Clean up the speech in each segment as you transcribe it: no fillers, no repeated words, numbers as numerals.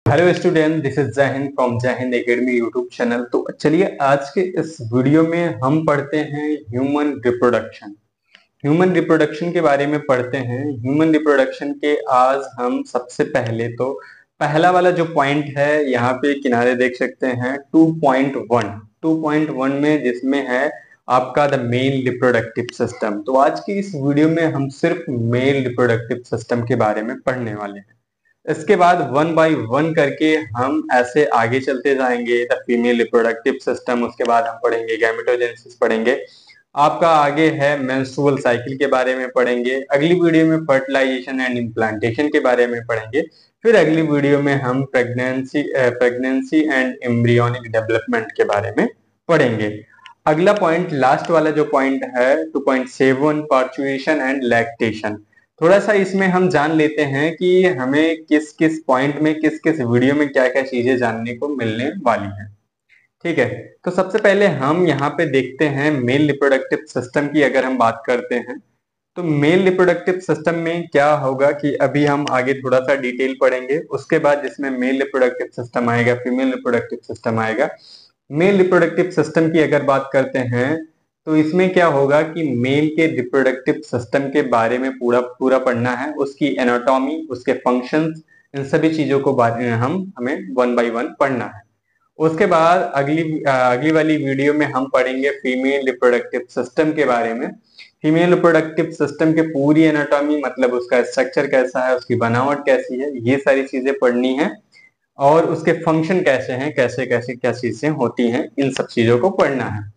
Hello student, this is जय Hind from जय Hind academy YouTube channel. तो चलिए आज के इस वीडियो में हम पढ़ते हैं ह्यूमन रिप्रोडक्शन। ह्यूमन रिप्रोडक्शन के बारे में पढ़ते हैं। ह्यूमन रिप्रोडक्शन के आज हम सबसे पहले तो पहला वाला जो पॉइंट है यहाँ पे किनारे देख सकते हैं 2.1 में, जिसमें है आपका द मेल रिप्रोडक्टिव सिस्टम। तो आज की इस वीडियो में हम सिर्फ मेल रिप्रोडक्टिव सिस्टम के बारे में पढ़ने वाले हैं। इसके बाद वन बाय वन करके हम ऐसे आगे चलते जाएंगे। द फीमेल रिप्रोडक्टिव सिस्टम, उसके बाद हम पढ़ेंगे गैमेटोजेनेसिस पढ़ेंगे। आपका आगे है मेंस्ट्रुअल साइकिल के बारे में पढ़ेंगे। अगली वीडियो में फर्टिलाइजेशन एंड इम्प्लांटेशन के बारे में पढ़ेंगे। फिर अगली वीडियो में हम प्रेगनेंसी एंड एम्ब्रियोनिक डेवलपमेंट के बारे में पढ़ेंगे। अगला पॉइंट, लास्ट वाला जो पॉइंट है 2.7, पार्चुएशन एंड लैक्टेशन। थोड़ा सा इसमें हम जान लेते हैं कि हमें किस किस पॉइंट में, किस किस वीडियो में क्या क्या चीजें जानने को मिलने वाली हैं। ठीक है, तो सबसे पहले हम यहाँ पे देखते हैं मेल रिप्रोडक्टिव सिस्टम की। अगर हम बात करते हैं तो मेल रिप्रोडक्टिव सिस्टम में क्या होगा कि अभी हम आगे थोड़ा सा डिटेल पढ़ेंगे। उसके बाद जिसमें मेल रिप्रोडक्टिव सिस्टम आएगा, फीमेल रिप्रोडक्टिव सिस्टम आएगा। मेल रिप्रोडक्टिव सिस्टम की अगर बात करते हैं तो इसमें क्या होगा कि मेल के रिप्रोडक्टिव सिस्टम के बारे में पूरा पूरा पढ़ना है। उसकी एनाटॉमी, उसके फंक्शंस, इन सभी चीजों को हमें वन बाय वन पढ़ना है। उसके बाद अगली वाली वीडियो में हम पढ़ेंगे फीमेल रिप्रोडक्टिव सिस्टम के बारे में। फीमेल रिप्रोडक्टिव सिस्टम के पूरी एनाटॉमी, मतलब उसका स्ट्रक्चर कैसा है, उसकी बनावट कैसी है, ये सारी चीजें पढ़नी है। और उसके फंक्शन कैसे हैं, कैसे कैसे क्या चीजें होती हैं, इन सब चीजों को पढ़ना है।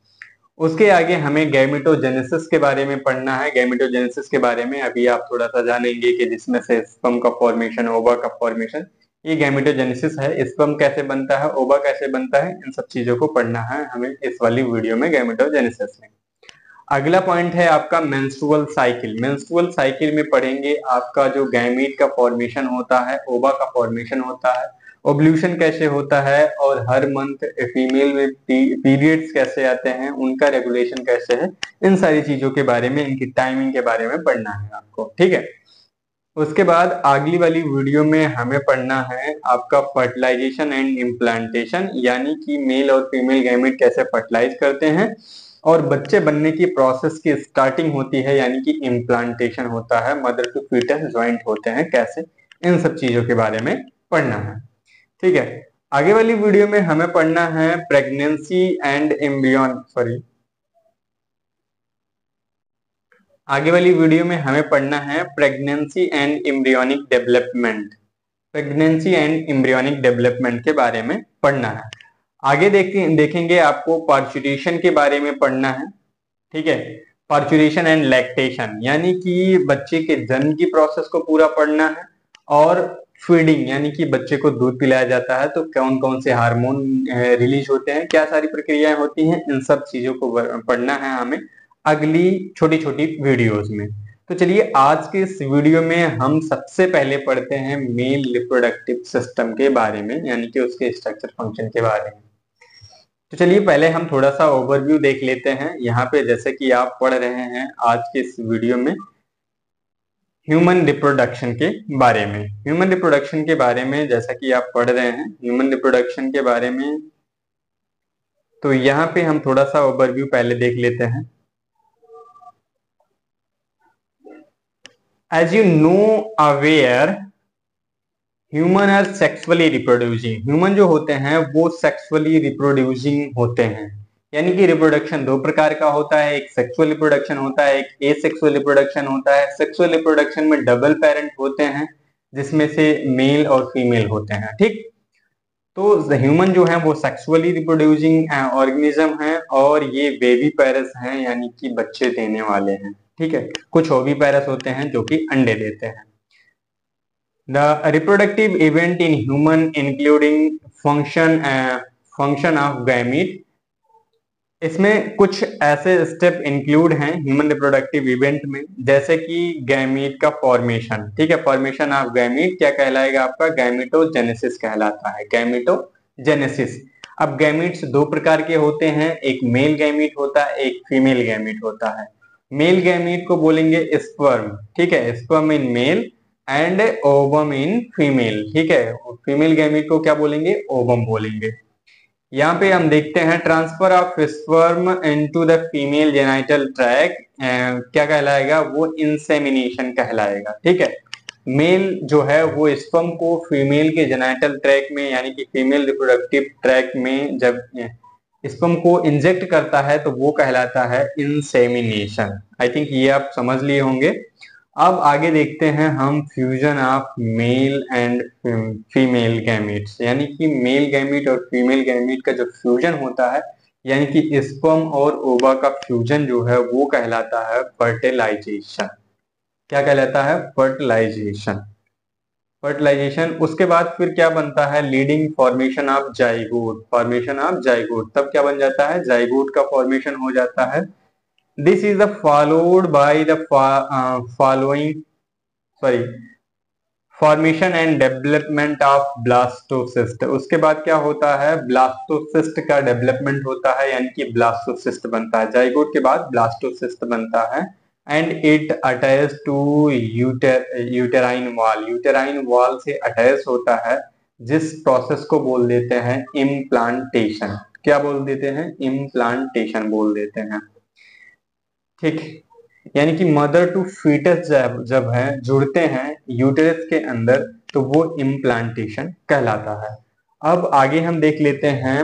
उसके आगे हमें गैमेटोजेनेसिस के बारे में पढ़ना है। गैमेटोजेनेसिस के बारे में अभी आप थोड़ा सा जानेंगे कि जिसमें से स्पर्म का फॉर्मेशन, ओवा का फॉर्मेशन, ये गैमेटोजेनेसिस है। स्पर्म कैसे बनता है, ओवा कैसे बनता है, इन सब चीजों को पढ़ना है हमें इस वाली वीडियो में, गैमेटोजेनेसिस में। अगला पॉइंट है आपका मेंस्ट्रुअल साइकिल। मेंस्ट्रुअल साइकिल में पढ़ेंगे आपका जो गैमीट का फॉर्मेशन होता है, ओवा का फॉर्मेशन होता है, ओव्यूलेशन कैसे होता है, और हर मंथ फीमेल में पीरियड्स कैसे आते हैं, उनका रेगुलेशन कैसे है, इन सारी चीजों के बारे में, इनकी टाइमिंग के बारे में पढ़ना है आपको। ठीक है, उसके बाद अगली वाली वीडियो में हमें पढ़ना है आपका फर्टिलाइजेशन एंड इम्प्लांटेशन, यानी कि मेल और फीमेल गैमेट कैसे फर्टिलाइज करते हैं और बच्चे बनने की प्रोसेस की स्टार्टिंग होती है, यानी कि इम्प्लांटेशन होता है, मदर टू फीटस ज्वाइंट होते हैं कैसे, इन सब चीजों के बारे में पढ़ना है। ठीक है, आगे वाली वीडियो में हमें पढ़ना है प्रेगनेंसी एंड एम्ब्रियन सॉरी आगे वाली वीडियो में हमें पढ़ना है pregnancy and embryonic development. Pregnancy and embryonic development के बारे में पढ़ना है। आगे देखेंगे आपको पार्चुरेशन के बारे में पढ़ना है। ठीक है, पार्चुरेशन एंड लैक्टेशन, यानी कि बच्चे के जन्म की प्रोसेस को पूरा पढ़ना है। और फीडिंग, यानी कि बच्चे को दूध पिलाया जाता है तो कौन कौन से हार्मोन रिलीज होते हैं, क्या सारी प्रक्रियाएं होती हैं, इन सब चीजों को पढ़ना है हमें अगली छोटी छोटी वीडियोस में। तो चलिए आज के इस वीडियो में हम सबसे पहले पढ़ते हैं मेल रिप्रोडक्टिव सिस्टम के बारे में, यानी कि उसके स्ट्रक्चर फंक्शन के बारे में। तो चलिए पहले हम थोड़ा सा ओवरव्यू देख लेते हैं। यहाँ पे जैसे कि आप पढ़ रहे हैं आज के इस वीडियो में ह्यूमन रिप्रोडक्शन के बारे में। ह्यूमन रिप्रोडक्शन के बारे में जैसा कि आप पढ़ रहे हैं ह्यूमन रिप्रोडक्शन के बारे में, तो यहाँ पे हम थोड़ा सा ओवरव्यू पहले देख लेते हैं। As you know aware, human are sexually reproducing. Human जो होते हैं वो सेक्सुअली रिप्रोड्यूसिंग होते हैं, यानी कि रिप्रोडक्शन दो प्रकार का होता है, एक सेक्सुअल रिप्रोडक्शन होता है, एक एसेक्सुअल रिप्रोडक्शन होता है। सेक्सुअल रिप्रोडक्शन में डबल पेरेंट होते हैं, जिसमें से मेल और फीमेल होते हैं। ठीक, तो ह्यूमन जो है वो सेक्सुअली रिप्रोड्यूसिंग ऑर्गेनिज्म है, और ये बेबी पेरस हैं, यानी कि बच्चे देने वाले हैं। ठीक है, कुछ ओवी पेरस होते हैं जो कि अंडे देते हैं। The reproductive event in human including function of gamete, इसमें कुछ ऐसे स्टेप इंक्लूड हैं ह्यूमन रिप्रोडक्टिव इवेंट में, जैसे कि गैमीट का फॉर्मेशन। ठीक है, फॉर्मेशन ऑफ गैमीट क्या कहलाएगा आपका, गैमेटोजेनेसिस कहलाता है, गैमेटोजेनेसिस। अब गैमीट्स दो प्रकार के होते हैं, एक मेल गैमीट होता है, एक फीमेल गैमीट होता है। मेल गैमीट को बोलेंगे स्पर्म। ठीक है, sperm in male, and ovum in female. ठीक है, फीमेल गैमीट को क्या बोलेंगे, ओवम बोलेंगे। यहाँ पे हम देखते हैं transfer of sperm into the female genital tract क्या कहलाएगा, वो इंसेमिनेशन कहलाएगा। ठीक है, मेल जो है वो स्पर्म को फीमेल के जेनाइटल ट्रैक में यानी कि फीमेल रिप्रोडक्टिव ट्रैक में जब स्पर्म को इंजेक्ट करता है तो वो कहलाता है इंसेमिनेशन। आई थिंक ये आप समझ लिए होंगे। अब आगे देखते हैं हम fusion of male and female gametes, यानी कि मेल गैमीट और फीमेल गैमीट का जो फ्यूजन होता है यानी कि स्पर्म और ओवा का फ्यूजन जो है वो कहलाता है फर्टिलाइजेशन। क्या कहलाता है, फर्टिलाइजेशन। फर्टिलाइजेशन उसके बाद फिर क्या बनता है, leading formation of zygote. Formation of zygote तब क्या बन जाता है, जाइगोट का फॉर्मेशन हो जाता है। This is the followed by the following sorry formation and development of blastocyst. उसके बाद क्या होता है, ब्लास्टोसिस्ट का डेवलपमेंट होता है यानी कि ब्लास्टोसिस्ट बनता है। जाइगोट के बाद ब्लास्टोसिस्ट बनता है and it attach to uterine wall. Uterine wall से अटैच होता है, जिस प्रोसेस को बोल देते हैं इम्प्लांटेशन। क्या बोल देते हैं, इम्प्लांटेशन बोल देते हैं। ठीक, यानी कि मदर टू फीटस जब है जुड़ते हैं यूटेरस के अंदर तो वो इम्प्लांटेशन कहलाता है। अब आगे हम देख लेते हैं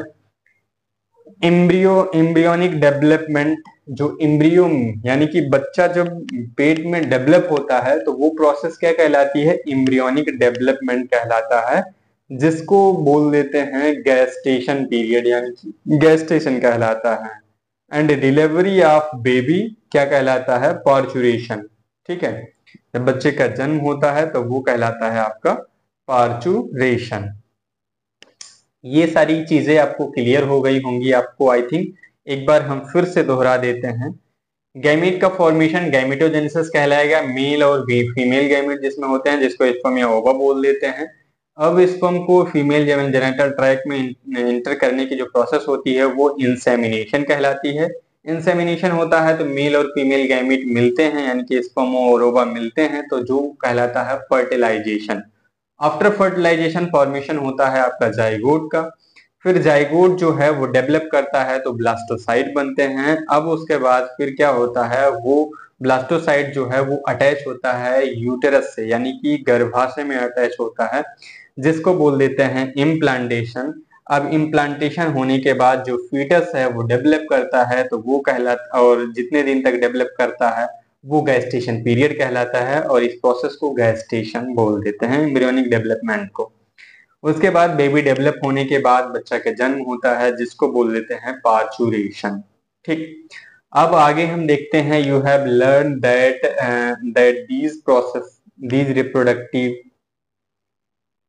एम्ब्रियोनिक डेवलपमेंट। जो एम्ब्रियो यानी कि बच्चा जब पेट में डेवलप होता है तो वो प्रोसेस क्या कहलाती है, एम्ब्रियोनिक डेवलपमेंट कहलाता है, जिसको बोल देते हैं गैस्टेशन पीरियड, यानी कि गैस्टेशन कहलाता है। एंड डिलीवरी ऑफ बेबी क्या कहलाता है, पार्चुरेशन। ठीक है, जब बच्चे का जन्म होता है तो वो कहलाता है आपका पार्चुरेशन। ये सारी चीजें आपको क्लियर हो गई होंगी आपको, आई थिंक एक बार हम फिर से दोहरा देते हैं। गैमीट का फॉर्मेशन गैमेटोजेनेसिस कहलाएगा, मेल और फीमेल गैमीट जिसमें होते हैं, जिसको स्पर्म या ओवा बोल देते हैं। अब स्पर्म को फीमेल जेनिटल ट्रैक में इंटर करने की जो प्रोसेस होती है वो इंसेमिनेशन कहलाती है। इंसेमिनेशन होता है तो मेल और फीमेल गैमीट मिलते हैं यानी कि स्पर्म और ओवा मिलते हैं, तो जो कहलाता है फर्टिलाइजेशन। आफ्टर फर्टिलाइजेशन फॉर्मेशन होता है आपका जाइगोट का। फिर जाइगोट जो है वो डेवलप करता है तो ब्लास्टोसाइट बनते हैं। अब उसके बाद फिर क्या होता है, वो ब्लास्टोसाइट जो है वो अटैच होता है यूटेरस से यानी कि गर्भाशय में अटैच होता है, जिसको बोल देते हैं इम्प्लांटेशन। अब इम्प्लांटेशन होने के बाद जो फीटस है वो डेवलप करता है तो वो कहलाता, और जितने दिन तक डेवलप करता है वो गैस्टेशन पीरियड कहलाता है, और इस प्रोसेस को गैस्टेशन बोल देते हैं, एम्ब्रियोनिक डेवलपमेंट को। उसके बाद बेबी डेवलप होने के बाद बच्चा का जन्म होता है, जिसको बोल देते हैं पार्चुरेशन। ठीक, अब आगे हम देखते हैं you have learn that these reproductive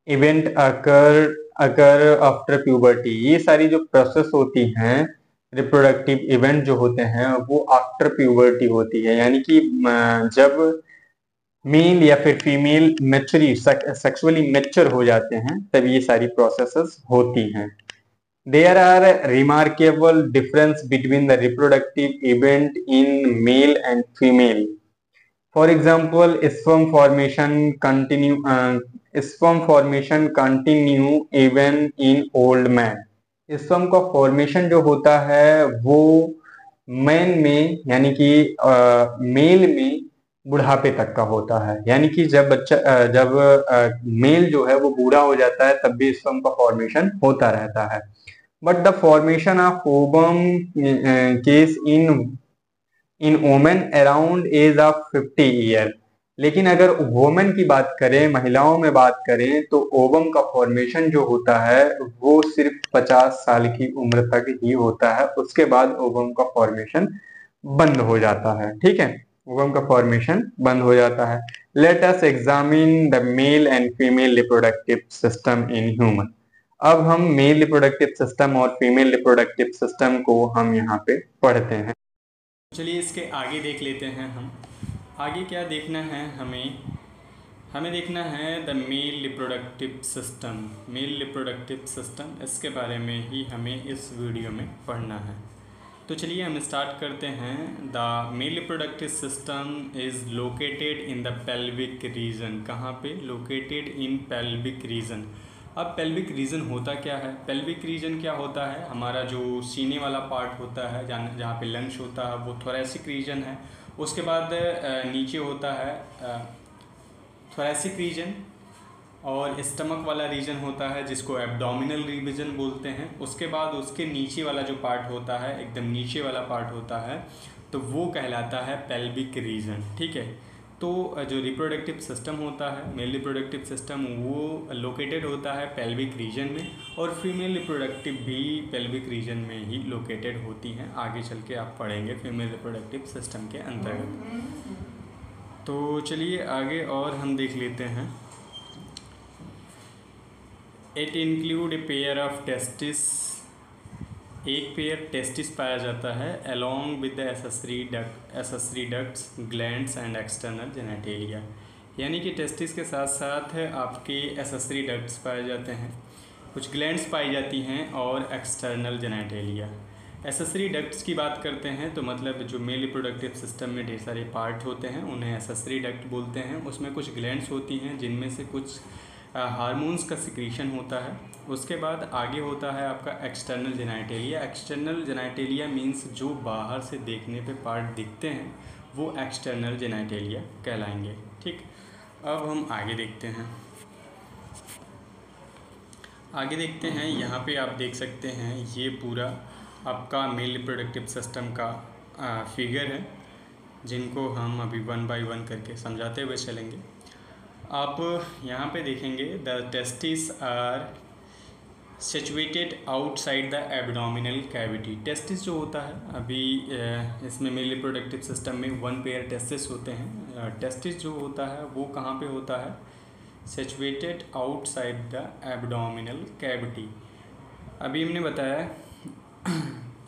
event occur after puberty. ये सारी जो प्रोसेस होती हैं, रिप्रोडक्टिव इवेंट जो होते हैं वो आफ्टर प्यूबर्टी होती है, यानी कि जब मेल या फिर फीमेल मैच्योरी सेक्सुअली मैच्योर हो जाते हैं तब ये सारी प्रोसेसेस होती हैं। There are remarkable difference between the reproductive event in male and female. For example sperm formation continue even in old man. Sperm का फॉर्मेशन जो होता है वो मैन में यानी कि मेल में बुढ़ापे तक का होता है, यानी कि जब मेल जो है वो बूढ़ा हो जाता है तब भी स्पर्म का फॉर्मेशन होता रहता है। But the formation of ovum case in women around age of 50 year. लेकिन अगर वोमेन की बात करें, महिलाओं में बात करें, तो ओवम का फॉर्मेशन जो होता है वो सिर्फ 50 साल की उम्र तक ही होता है, उसके बाद ओवम का फॉर्मेशन बंद हो जाता है। ठीक है, ओवम का फॉर्मेशन बंद हो जाता है। Let us examine the mail and female reproductive system in human. अब हम मेल रिप्रोडक्टिव सिस्टम और फीमेल रिप्रोडक्टिव सिस्टम को हम यहाँ पे पढ़ते हैं। चलिए इसके आगे देख लेते हैं हम। आगे क्या देखना है हमें देखना है the mail reproductive system. Mail reproductive system, इसके बारे में ही हमें इस वीडियो में पढ़ना है। तो चलिए हम स्टार्ट करते हैं। The mail reproductive system is located in the pelvic region. कहाँ पे? Located in pelvic region. अब पेल्विक रीजन होता क्या है? पेल्विक रीजन क्या होता है? हमारा जो सीने वाला पार्ट होता है, जहाँ पे लंग्स होता है, वो थोरैसिक रीजन है। उसके बाद नीचे होता है थोरैसिक रीजन, और स्टमक वाला रीजन होता है जिसको एब्डोमिनल रीजन बोलते हैं। उसके बाद उसके नीचे वाला जो पार्ट होता है, एकदम नीचे वाला पार्ट होता है, तो वो कहलाता है पेल्विक रीजन। ठीक है। तो जो रिप्रोडक्टिव सिस्टम होता है, मेल रिप्रोडक्टिव सिस्टम, वो लोकेटेड होता है पेल्विक रीजन में, और फीमेल रिप्रोडक्टिव भी पेल्विक रीजन में ही लोकेटेड होती हैं। आगे चल के आप पढ़ेंगे फीमेल रिप्रोडक्टिव सिस्टम के अंतर्गत। तो चलिए आगे और हम देख लेते हैं। It include a pair of testis. एक पेयर टेस्टिस पाया जाता है along with the accessory ducts, glands and external genitalia. यानी कि टेस्टिस के साथ साथ आपके एसेसरी डक्ट्स पाए जाते हैं, कुछ ग्लैंड्स पाई जाती हैं, और एक्सटर्नल जेनेटेलिया। एसेसरी डक्ट्स की बात करते हैं तो मतलब जो मेल रिप्रोडक्टिव सिस्टम में ढेर सारे पार्ट होते हैं उन्हें एसेसरी डक्ट बोलते हैं। उसमें कुछ ग्लैंड्स होती हैं जिनमें से कुछ हार्मोन्स का सिक्रीशन होता है। उसके बाद आगे होता है आपका external genitalia. External genitalia means जो बाहर से देखने पे पार्ट दिखते हैं वो एक्सटर्नल जेनेटेलिया कहलाएंगे। ठीक, अब हम आगे देखते हैं। आगे देखते हैं, यहाँ पे आप देख सकते हैं ये पूरा आपका मेल रिप्रोडक्टिव सिस्टम का फिगर है, जिनको हम अभी वन बाय वन करके समझाते हुए चलेंगे। आप यहाँ पे देखेंगे the testis are situated outside the abdominal cavity. Testis जो होता है, अभी इसमें मेल रिप्रोडक्टिव सिस्टम में वन पेयर टेस्टिस होते हैं। टेस्टिस जो होता है वो कहाँ पे होता है? Situated outside the abdominal cavity. अभी हमने बताया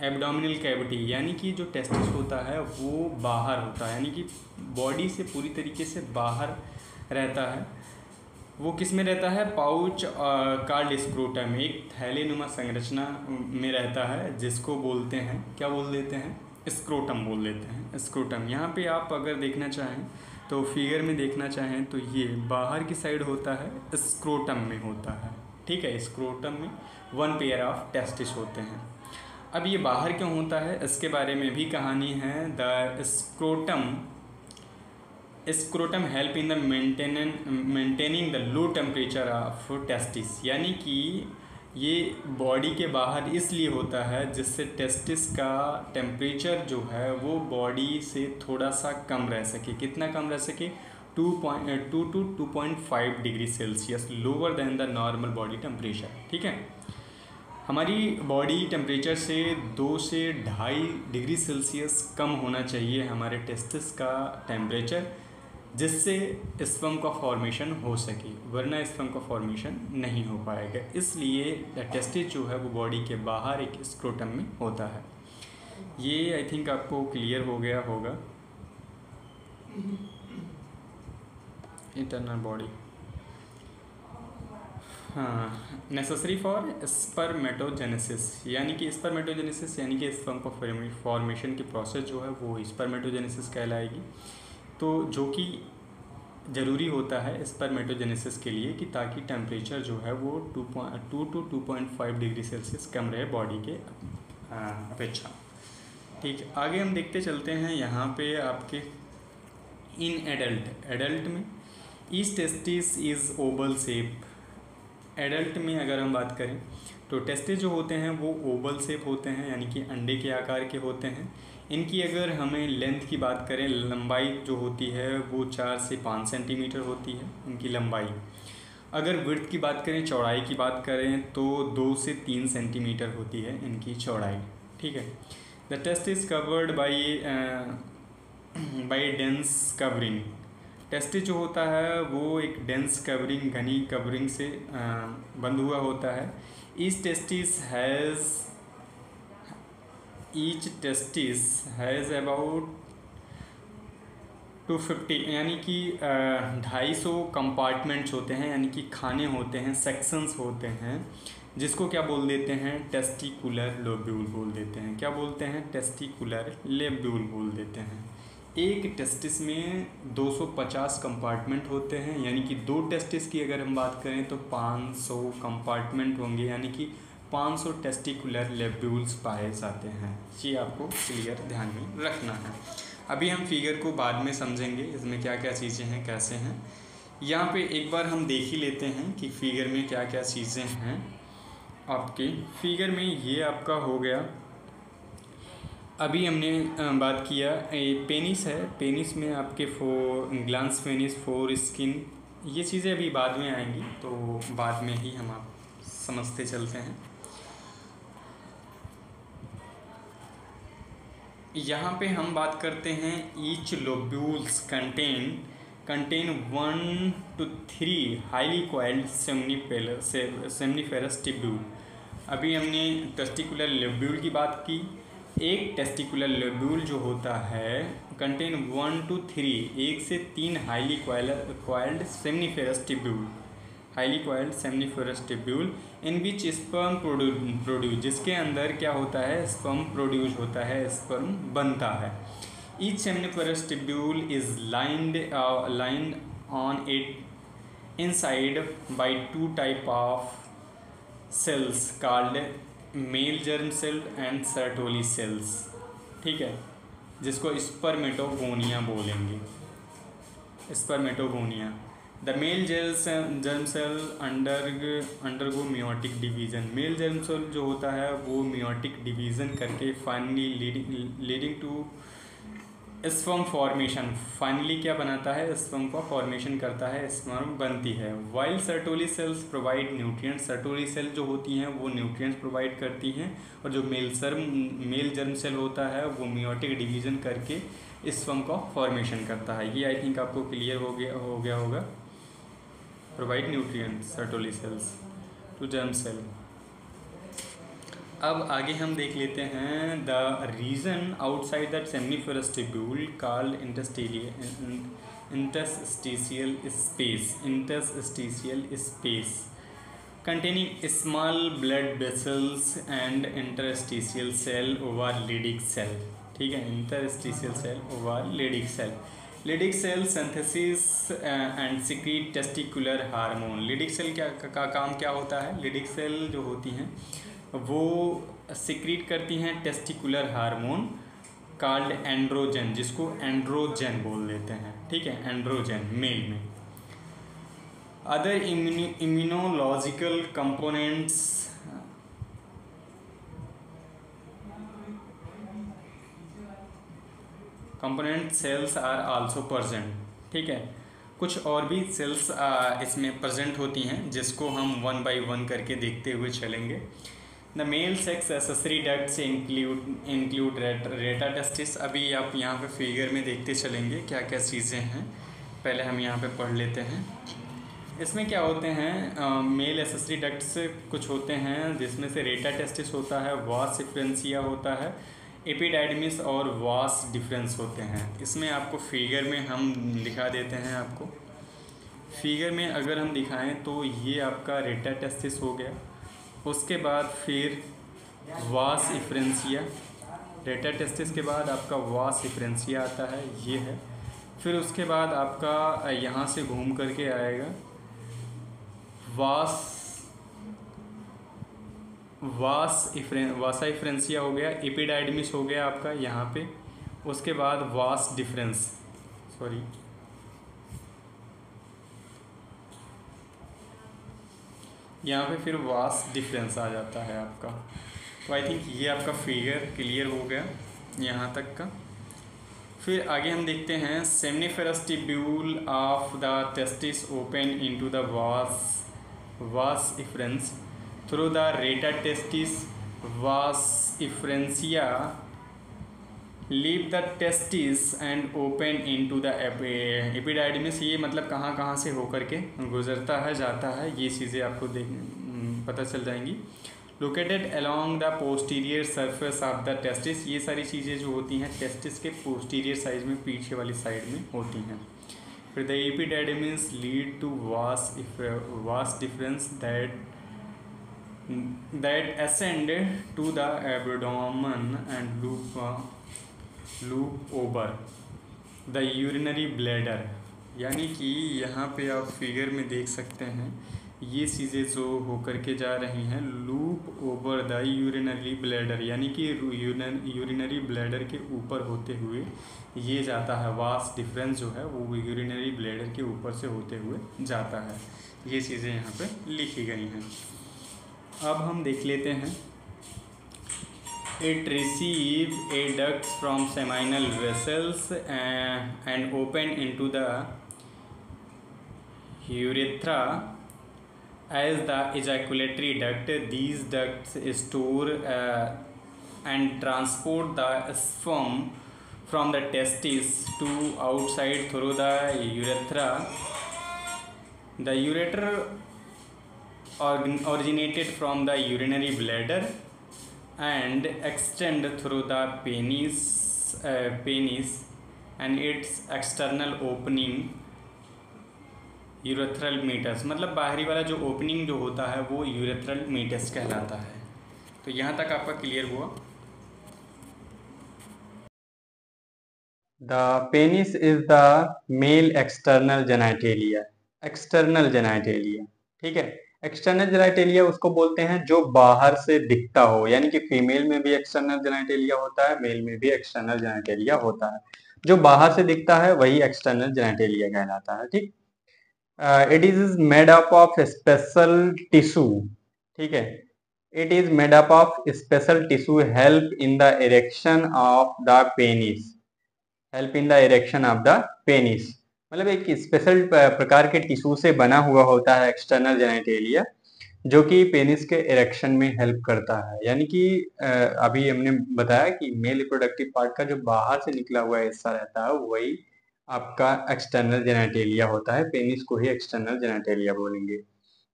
एब्डोमिनल कैविटी, यानी कि जो टेस्टिस होता है वो बाहर होता है, यानी कि बॉडी से पूरी तरीके से बाहर रहता है। वो किस में रहता है? पाउच कार्ड स्क्रोटम, एक थैलेनुमा संरचना में रहता है, जिसको बोलते हैं, क्या बोल देते हैं? स्क्रोटम बोल देते हैं, स्क्रोटम। यहाँ पे आप अगर देखना चाहें तो फिगर में देखना चाहें तो ये बाहर की साइड होता है, स्क्रोटम में होता है। ठीक है, स्क्रोटम में वन पेयर ऑफ टेस्टिस होते हैं। अब ये बाहर क्यों होता है, इसके बारे में भी कहानी है। The scrotum help in the maintaining the low temperature of testis, यानी कि ये बॉडी के बाहर इसलिए होता है जिससे टेस्टिस का टेम्परेचर जो है वो बॉडी से थोड़ा सा कम रह सके। कितना कम रह सके? 2 to 2.5 degree Celsius lower than the normal body temperature. ठीक है, हमारी बॉडी टेम्परेचर से 2 से 2.5 डिग्री सेल्सियस कम होना चाहिए हमारे टेस्टिस का टेम्परेचर, जिससे स्पर्म का फॉर्मेशन हो सके, वरना स्पर्म का फॉर्मेशन नहीं हो पाएगा। इसलिए टेस्टिस जो है वो बॉडी के बाहर एक स्क्रोटम में होता है। ये आई थिंक आपको क्लियर हो गया होगा। इंटरनल बॉडी, हाँ, नेसेसरी फॉर स्पर्मेटोजेनेसिस, यानी कि स्पर्मेटोजेनेसिस यानी कि स्पर्म का फॉर्मेशन की प्रोसेस जो है वो स्पर्मेटोजेनेसिस कहलाएगी। तो जो कि ज़रूरी होता है स्पर्मेटोजेनेसिस के लिए कि ताकि टेम्परेचर जो है वो 2 to 2.5 डिग्री सेल्सियस कम रहे बॉडी के अपेक्षा। ठीक है, आगे हम देखते चलते हैं। यहाँ पे आपके इन एडल्ट में each testis is Oval shape. Adult में अगर हम बात करें तो टेस्टिस जो होते हैं वो ओवल शेप होते हैं, यानी कि अंडे के आकार के होते हैं। इनकी अगर हमें लेंथ की बात करें, लंबाई जो होती है वो 4 से 5 सेंटीमीटर होती है इनकी लंबाई। अगर विड्थ की बात करें, चौड़ाई की बात करें, तो 2 से 3 सेंटीमीटर होती है इनकी चौड़ाई। ठीक है, the test is covered by dense covering. Testis जो होता है वो एक डेंस कवरिंग, घनी कवरिंग से बंद हुआ होता है। ईच टेस्टिस हैज़ अबाउट 250, यानी कि 250 कंपार्टमेंट्स होते हैं, यानी कि खाने होते हैं, सेक्शंस होते हैं, जिसको क्या बोल देते हैं, टेस्टिकुलर लोब्यूल बोल देते हैं। क्या बोलते हैं, टेस्टिकुलर लोब्यूल बोल देते हैं। एक टेस्टिस में 250 कंपार्टमेंट होते हैं, यानी कि 2 टेस्टिस की अगर हम बात करें तो 500 कंपार्टमेंट होंगे, यानी कि 500 टेस्टिकुलर लोब्यूल्स पाए जाते हैं। ये आपको क्लियर ध्यान में रखना है। अभी हम फिगर को बाद में समझेंगे, इसमें क्या क्या चीज़ें हैं, कैसे हैं। यहाँ पे एक बार हम देख ही लेते हैं कि फिगर में क्या क्या चीज़ें हैं। आपके फिगर में ये आपका हो गया, अभी हमने बात किया पेनिस है, पेनिस में आपके 4 ग्लांस पेनिस, 4 स्किन, ये चीज़ें अभी बाद में आएंगी, तो बाद में ही हम आप समझते चलते हैं। यहाँ पे हम बात करते हैं each lobules contain 1 to 3 highly coiled seminiferous tubule. अभी हमने टेस्टिकुलर लोब्यूल की बात की। एक टेस्टिकुलर लोब्यूल जो होता है कंटेन 1 to 3 1 से 3 highly coiled seminiferous tubule, highly coiled seminiferous tubule in which sperm produce, जिसके अंदर क्या होता है, स्पर्म प्रोड्यूस होता है, स्पर्म बनता है। Each seminiferous tubule is lined on it inside by 2 type of cells called male germ cell and Sertoli cells, ठीक है, जिसको स्पर्मेटोगोनिया बोलेंगे, spermatogonia. The male germ cell undergo meiotic division. Male germ cell जो होता है वो meiotic division करके finally leading to sperm formation, finally क्या बनाता है, स्पर्म का फॉर्मेशन करता है, स्पर्म बनती है। While Sertoli cells provide nutrients, Sertoli cell जो होती हैं वो न्यूट्रिएंट्स प्रोवाइड करती हैं, और जो मेल जर्म सेल होता है वो मियोटिक डिवीज़न करके स्पर्म का फॉर्मेशन करता है। ये आई थिंक आपको क्लियर हो गया होगा। Provide nutrients Sertoli cells to germ cell. अब आगे हम देख लेते हैं the region outside that seminiferous tubule called interstitial space containing small blood vessels and interstitial cell over Leydig cell, ठीक है, interstitial cell over Leydig cell. Leydig cell synthesis and secrete testicular hormone. Leydig cell का काम क्या होता है, Leydig cell जो होती हैं वो सिक्रीट करती हैं टेस्टिकुलर हार्मोन कॉल्ड एंड्रोजन, जिसको एंड्रोजन बोल देते हैं, ठीक है, एंड्रोजन मेल में। Other immunological components cells are also present, ठीक है, कुछ और भी सेल्स इसमें प्रेजेंट होती हैं, जिसको हम 1 by 1 करके देखते हुए चलेंगे। The male sex accessory ducts include रेटा टेस्टिस। अभी आप यहाँ पे फिगर में देखते चलेंगे क्या क्या चीज़ें हैं, पहले हम यहाँ पे पढ़ लेते हैं। इसमें क्या होते हैं, मेल एक्सेसरी डक्ट्स कुछ होते हैं, जिसमें से रेटा टेस्टिस होता है, वास डिफरेंसिया होता है, एपिडाइडमिस और वास डिफरेंस होते हैं। इसमें आपको फिगर में हम दिखा देते हैं। आपको फिगर में अगर हम दिखाएं तो ये आपका रेटा टेस्टिस हो गया, उसके बाद फिर वास डिफरेंसिया, रेटा टेस्टिस के बाद आपका वास डिफरेंसिया आता है, ये है। फिर उसके बाद आपका यहाँ से घूम करके आएगा वासा डिफरेंसिया हो गया, एपिडाइडमिस हो गया आपका यहाँ पे, उसके बाद वास डिफरेंस, यहाँ पे फिर वास डिफरेंस आ जाता है आपका। तो आई थिंक ये आपका फिगर क्लियर हो गया यहाँ तक का। फिर आगे हम देखते हैं seminiferous tubule of the testis open into the वास इफरेंस थ्रू द रेटा टेस्टिस वास efferentia leave the testis and open into the epididymis. ये मतलब कहाँ कहाँ से होकर के गुजरता है, जाता है, ये चीज़ें आपको पता चल जाएंगी। Located along the posterior surface of the testis, ये सारी चीज़ें जो होती हैं टेस्टिस के पोस्टीरियर साइड में, पीछे वाली साइड में होती हैं। फिर the epididymis lead to vas deferens that that ascend to the abdomen and loop over the urinary bladder। यानी कि यहाँ पे आप फिगर में देख सकते हैं ये चीज़ें जो होकर के जा रही हैं loop over the urinary bladder, यानी कि यूरिनरी ब्लैडर के ऊपर होते हुए ये जाता है। वास्ट डिफरेंस जो है वो यूरिनरी ब्लैडर के ऊपर से होते हुए जाता है। ये चीज़ें यहाँ पे लिखी गई हैं। अब हम देख लेते हैं It receive a ducts from seminal vessels and open into the urethra as the ejaculatory duct। These ducts store and transport the sperm from the testes to outside through the urethra। The ureter originated from the urinary bladder and extend through the penis and its external opening urethral meatus. मतलब बाहरी वाला जो opening जो होता है वो urethral meatus कहलाता है। तो यहाँ तक आपका क्लियर हुआ। The penis is the male external genitalia. External genitalia, ठीक है। एक्सटर्नल जेनाइटेलिया उसको बोलते हैं जो बाहर से दिखता हो, यानी कि फीमेल में भी एक्सटर्नल जेनाइटेलिया होता है, मेल में भी एक्सटर्नल जेनाइटेलिया होता है। जो बाहर से दिखता है वही एक्सटर्नल जेनाइटेलिया कहलाता है, ठीक। It is made up of special tissue, ठीक है। It is made up of special tissue help in the erection of the penis. Help in the erection of the penis, मतलब एक स्पेशल प्रकार के tissue से बना हुआ होता है एक्सटर्नल जेनाइटेलिया, जो कि पेनिस के इरेक्शन में हेल्प करता है। यानी कि अभी हमने बताया कि मेल रिप्रोडक्टिव पार्ट का जो बाहर से निकला हुआ हिस्सा रहता है वही आपका एक्सटर्नल जेनाइटेलिया होता है। पेनिस को ही एक्सटर्नल जेनाइटेलिया बोलेंगे।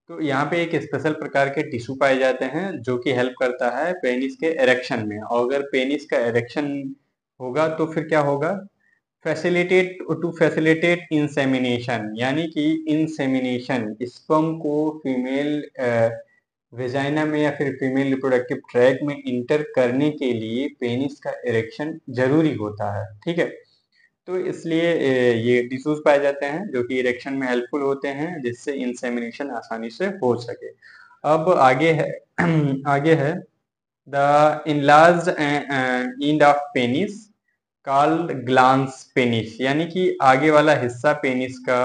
तो यहाँ पे एक स्पेशल प्रकार के टिश्यू पाए जाते हैं जो कि हेल्प करता है पेनिस के इरेक्शन में। और अगर पेनिस का इरेक्शन होगा तो फिर क्या होगा, फैसिलिटेट इंसेमिनेशन, यानी कि इंसेमिनेशन स्पर्म को फीमेल वेजाइना में या फिर फीमेल रिप्रोडक्टिव ट्रैक में इंटर करने के लिए पेनिस का इरेक्शन जरूरी होता है, ठीक है। तो इसलिए ये टिश्यूज पाए जाते हैं जो कि इरेक्शन में हेल्पफुल होते हैं, जिससे इंसेमिनेशन आसानी से हो सके। अब आगे है आगे है the enlarged end of penis called glans penis, यानी कि आगे वाला हिस्सा पेनिस का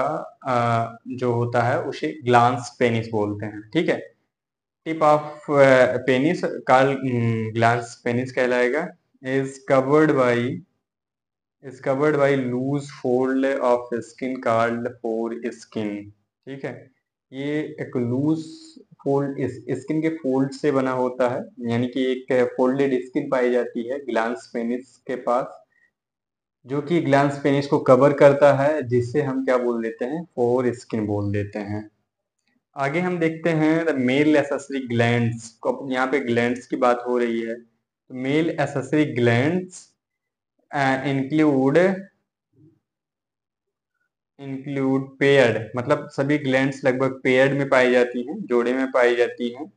जो होता है उसे ग्लांस पेनिस बोलते हैं, ठीक है। Tip of penis called glans penis कहलाएगा। Is covered by loose fold of skin called foreskin, ठीक है। ये एक लूज फोल्ड स्किन के फोल्ड से बना होता है, यानी कि एक फोल्डेड स्किन पाई जाती है ग्लांस पेनिस के पास, जो कि ग्लैंस पेनिस को कवर करता है, जिससे हम क्या बोल देते हैं, फोर स्किन बोल देते हैं। आगे हम देखते हैं द मेल एसेसरी ग्लैंड्स को। यहाँ पे ग्लैंड्स की बात हो रही है। Male accessory glands include paired, मतलब सभी ग्लैंड्स लगभग पेयर्ड में पाई जाती हैं, जोड़े में पाई जाती हैं।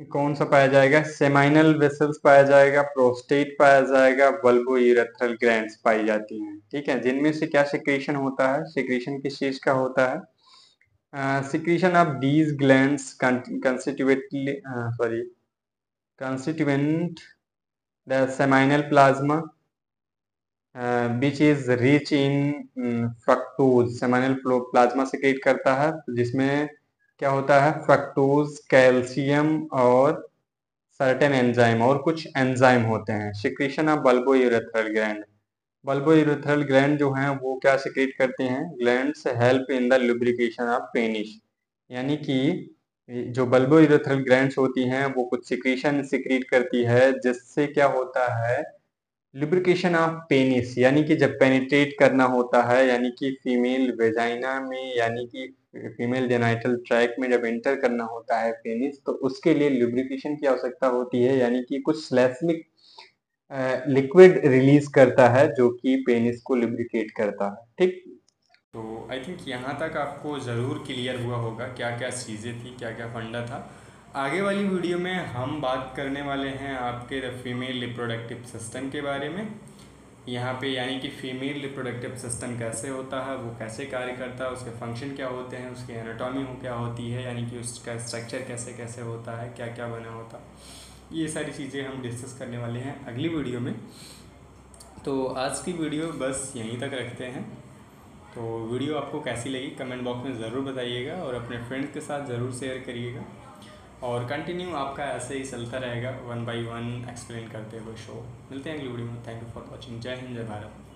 कौन सा पाया जाएगा, सेमाइनल वेसल्स पाया जाएगा, प्रोस्टेट पाया जाएगा, बल्बोयूरेथ्रल ग्लैंड्स पाई जाती हैं, ठीक है। जिनमें से क्या सिक्रीशन होता है, सिक्रीशन किस चीज का होता है, secretion of these glands constituent the seminal plasma which is rich in fructose। Seminal plasma secrete करता है जिसमें क्या होता है, फ्रक्टोज, कैल्शियम और सर्टेन एंजाइम, और कुछ एंजाइम होते हैं। Secretion of bulbourethral gland, bulbourethral gland जो हैं वो क्या सिक्रेट करते हैं, glands help in the lubrication of penis, यानी कि जो बल्बोयूरेथ्रल ग्लैंड्स होती हैं वो कुछ सिक्रीशन सिक्रेट करती है, जिससे क्या होता है, लुब्रिकेशन ऑफ पेनिस, यानी कि जब पेनिट्रेट करना होता है, यानी कि फीमेल वेजाइना में, यानी कि फीमेल जेनाइटल ट्रैक में जब एंटर करना होता है पेनिस, तो उसके लिए लुब्रिकेशन की आवश्यकता होती है, यानी कि कुछ स्लैस्मिक लिक्विड रिलीज करता है जो कि पेनिस को लुब्रिकेट करता है, ठीक। तो आई थिंक यहाँ तक आपको ज़रूर क्लियर हुआ होगा क्या क्या चीज़ें थी, क्या क्या फंडा था। आगे वाली वीडियो में हम बात करने वाले हैं आपके फीमेल रिप्रोडक्टिव सिस्टम के बारे में। यहाँ पे यानी कि फ़ीमेल रिप्रोडक्टिव सिस्टम कैसे होता है, वो कैसे कार्य करता है, उसके फंक्शन क्या होते हैं, उसकी एनाटॉमी क्या होती है, यानी कि उसका स्ट्रक्चर कैसे कैसे होता है, क्या क्या बना होता है, ये सारी चीज़ें हम डिस्कस करने वाले हैं अगली वीडियो में। तो आज की वीडियो बस यहीं तक रखते हैं। तो वीडियो आपको कैसी लगी कमेंट बॉक्स में ज़रूर बताइएगा और अपने फ्रेंड्स के साथ ज़रूर शेयर करिएगा। और कंटिन्यू आपका ऐसे ही चलता रहेगा 1 by 1 एक्सप्लेन करते हुए शो। मिलते हैं अगली वीडियो में। Thank you for watching. जय हिंद, जय भारत।